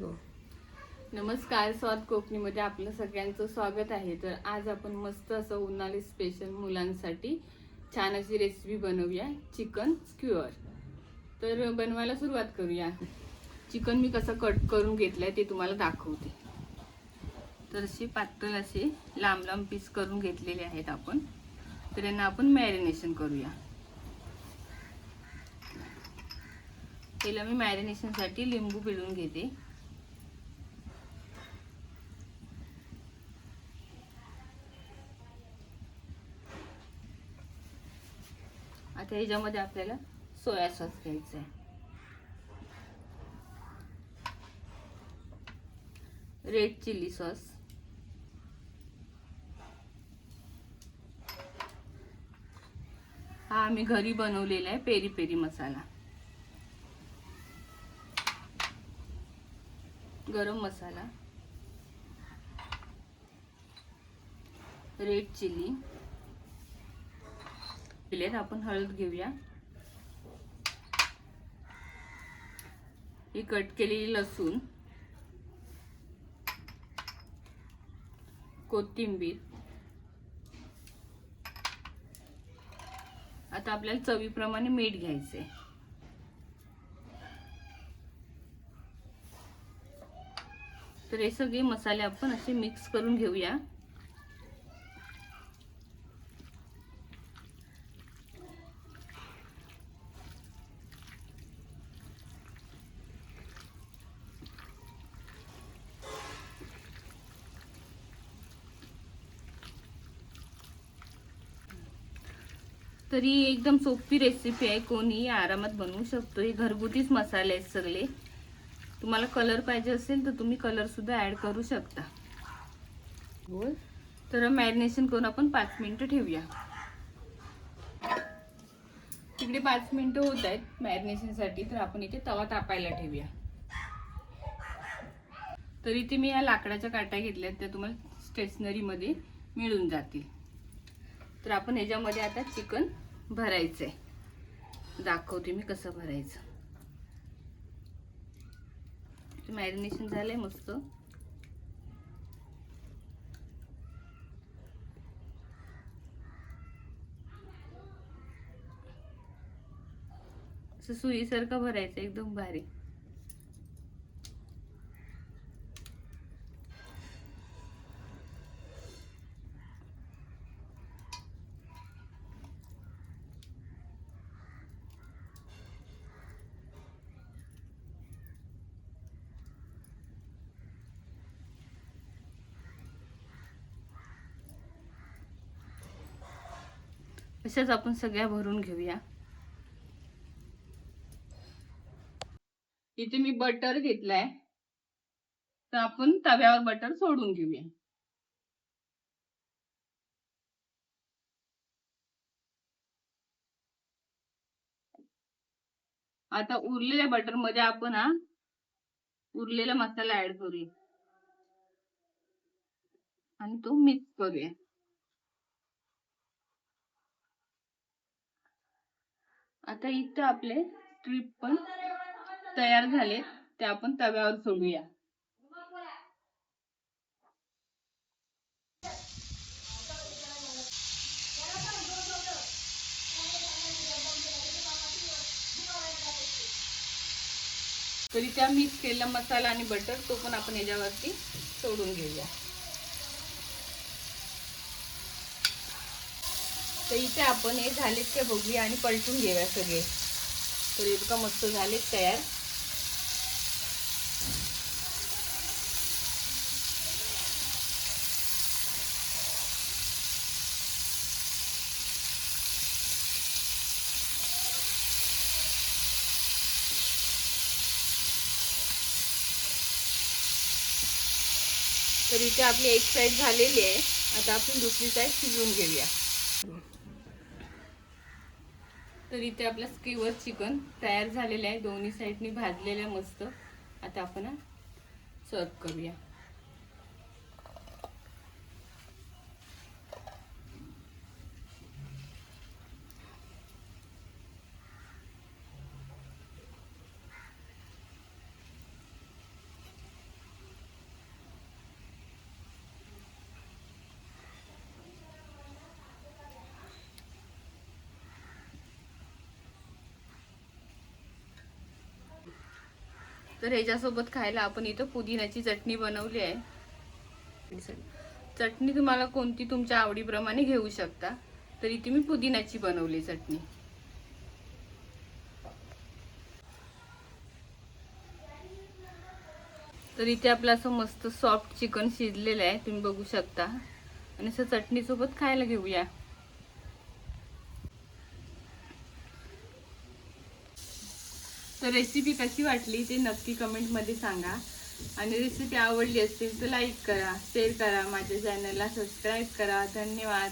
नमस्कार, स्वाद कोकणीमध्ये आपलं सगळ्यांचं स्वागत आहे. तर आज आपण मस्त असं उन्हाळी स्पेशल मुलांसाठी छान अशी रेसिपी बनवूया, चिकन स्क्यूअर. तर बनवायला सुरुवात करूया. चिकन मी कसं कट करून घेतलंय ते तुम्हाला दाखवते. तर असे पातळ असे लांब लांब पीस करून घेतलेले आहेत आपण. तर यांना आपण मॅरिनेशन करूया. पहिला मी मॅरिनेशनसाठी लिंबू पिळून घेते. आता ह्याच्यामध्ये आपल्याला सोया सॉस घ्यायचा आहे, रेड चिली सॉस, हा आम्ही घरी बनवलेला आहे पेरी पेरी मसाला, गरम मसाला, रेड चिली. आपण हळद घेऊया, ही कट केलेली लसूण, कोथिंबीर. आता आपल्याला चवीप्रमाणे मीठ घ्यायचे. तर हे सगळे मसाले आपण असे मिक्स करून घेऊया. तरी एकदम सोपी रेसिपी आहे, कोणीही आरामात बनवू शकतो. हे घरगुतीच मसाले आहेत सगळे. तुम्हाला कलर पाहिजे असेल तर तुम्ही कलर सुद्धा ऍड करू शकता. तर मॅरिनेशन करून आपण 5 मिनिटं ठेवूया. तिकडे 5 मिनिटं होत आहेत मॅरिनेशनसाठी, तर आपण इथे तवा तापायला ठेवूया. तर इथे मी या लाकडाच्या काट्या घेतल्यात, त्या तुम्हाला स्टेशनरी मध्ये मिळून जातील. तर आपण ह्याच्यामध्ये आता चिकन भरायचंय, दाखवते मी कसं भरायचं. मॅरिनेशन झालंय मस्त. असं सुईसारखं भरायचं, एकदम भारी. अशाच आपण सगळ्या भरून घेऊया. इथे मी बटर घेतलाय, तर आपण तव्यावर बटर सोडून घेऊया. आता उरलेल्या बटर मध्ये आपण उरलेला मसाला ऍड करूया आणि तो मिक्स करूया. आता इथं आपले स्ट्रिप पण तयार झाले, ते आपण तव्यावर सोडूया. तरी त्या मिक्स केलेला मसाला आणि बटर तो पण आपण याच्यावरती सोडून घेऊया. तर इथे आपण हे झालेत का बघूया आणि पलटून घेऊया सगळे. तर इतका मस्त झालेत तयार. तर इथे आपली एक साइड झालेली आहे. आता आपण दुसरी साइड शिजवून घेऊया. तर इथे आपला स्क्यूअर चिकन तयार झालेलं आहे, दोन्ही साइडनी भाजलेलं आहे मस्त. आता आपण सर्व करूया. तर ह्याच्यासोबत खायला आपण इथं पुदिन्याची चटणी बनवली आहे। चटणी तुम्हाला कोणती तुमच्या आवडीप्रमाणे घेऊ शकता, तर इथे मी पुदिन्याची बनवली चटणी। तर इथे आपलं असं मस्त सॉफ्ट चिकन शिजलेलं आहे, तुम्ही बघू शकता। आणि असं चटणी सोबत खायला घेऊया। तर रेसिपी कशी वाटली ते नक्की कमेंटमध्ये सांगा। आणि रेसिपी आवडली असेल तर लाईक करा, शेअर करा, माझ्या चॅनलला सबस्क्राईब करा। धन्यवाद।